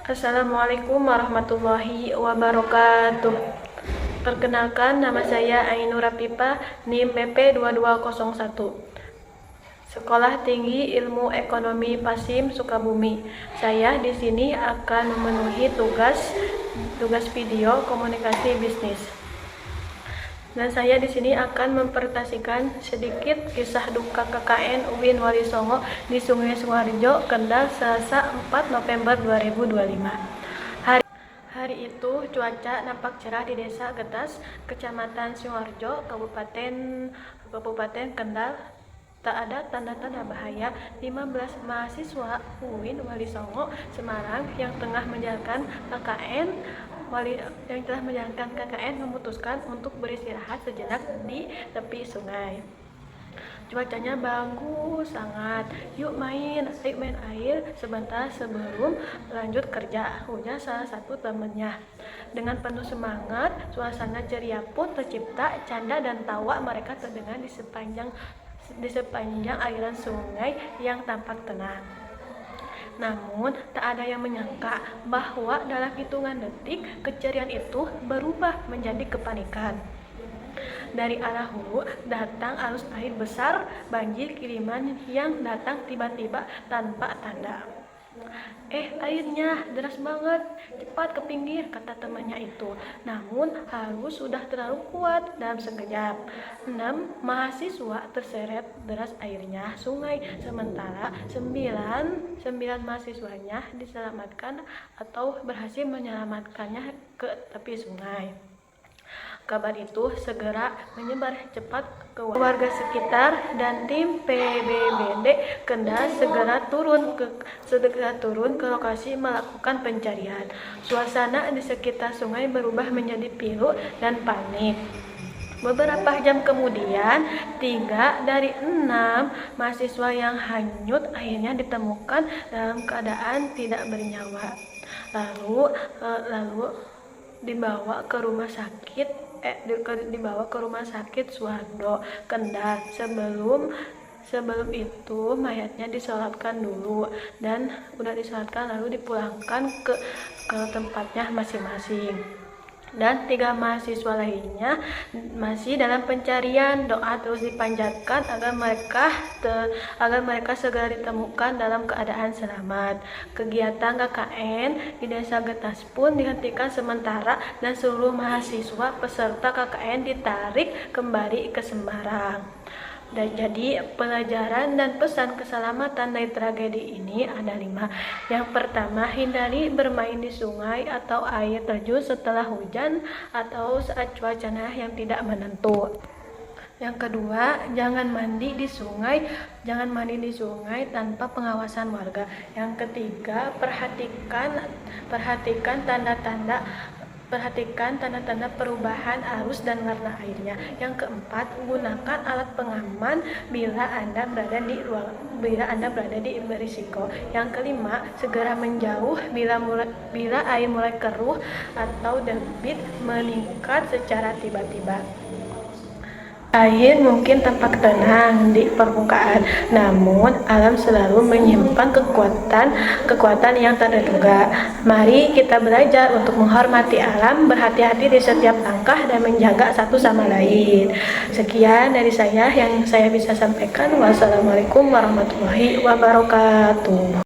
Assalamualaikum warahmatullahi wabarakatuh. Perkenalkan, nama saya Ainur Rapipa, NIM PP 2201. Sekolah Tinggi Ilmu Ekonomi Pasim, Sukabumi. Saya di sini akan memenuhi tugas video komunikasi bisnis. Dan saya di sini akan mempresentasikan sedikit kisah duka KKN UIN Wali Songo di Sungai Suharjo, Kendal, Selasa 4 November 2025. Hari itu cuaca nampak cerah di Desa Getas, Kecamatan Suharjo, Kabupaten Kendal. Tak ada tanda-tanda bahaya. 15 mahasiswa UIN Wali Songo Semarang yang telah menjalankan KKN memutuskan untuk beristirahat sejenak di tepi sungai. Cuacanya bagus sangat. Yuk main air sebentar sebelum lanjut kerja, ujar salah satu temannya. Dengan penuh semangat, suasana ceria pun tercipta. Canda dan tawa mereka terdengar di sepanjang aliran sungai yang tampak tenang. Namun, tak ada yang menyangka bahwa dalam hitungan detik, keceriaan itu berubah menjadi kepanikan. Dari arah hulu datang arus air besar, banjir kiriman yang datang tiba-tiba tanpa tanda. Airnya deras banget, cepat ke pinggir, kata temannya itu. Namun arus sudah terlalu kuat. Dalam sekejap 6 mahasiswa terseret deras airnya sungai, sementara 9 mahasiswanya diselamatkan atau berhasil menyelamatkannya ke tepi sungai. Kabar itu segera menyebar cepat ke warga sekitar dan tim PBBD Kendal segera turun ke lokasi melakukan pencarian. Suasana di sekitar sungai berubah menjadi pilu dan panik. Beberapa jam kemudian, 3 dari 6 mahasiswa yang hanyut akhirnya ditemukan dalam keadaan tidak bernyawa. Lalu dibawa ke rumah sakit Suharjo, Kendal. Sebelum itu mayatnya disolatkan dulu dan lalu dipulangkan ke tempatnya masing-masing. Dan 3 mahasiswa lainnya masih dalam pencarian. Doa terus dipanjatkan agar mereka segera ditemukan dalam keadaan selamat. Kegiatan KKN di Desa Getas pun dihentikan sementara dan seluruh mahasiswa peserta KKN ditarik kembali ke Semarang. Dan jadi pelajaran dan pesan keselamatan dari tragedi ini ada 5. Yang pertama, hindari bermain di sungai atau air terjun setelah hujan atau saat cuacanya yang tidak menentu. Yang kedua, jangan mandi di sungai tanpa pengawasan warga. Yang ketiga, perhatikan tanda-tanda perubahan arus dan warna airnya. Yang keempat, gunakan alat pengaman bila Anda berada di berisiko. Yang kelima, segera menjauh bila air mulai keruh atau debit meningkat secara tiba-tiba. Air mungkin tampak tenang di permukaan, namun alam selalu menyimpan kekuatan yang tak terduga. Mari kita belajar untuk menghormati alam, berhati-hati di setiap langkah, dan menjaga satu sama lain. Sekian dari saya yang saya bisa sampaikan. Wassalamualaikum warahmatullahi wabarakatuh.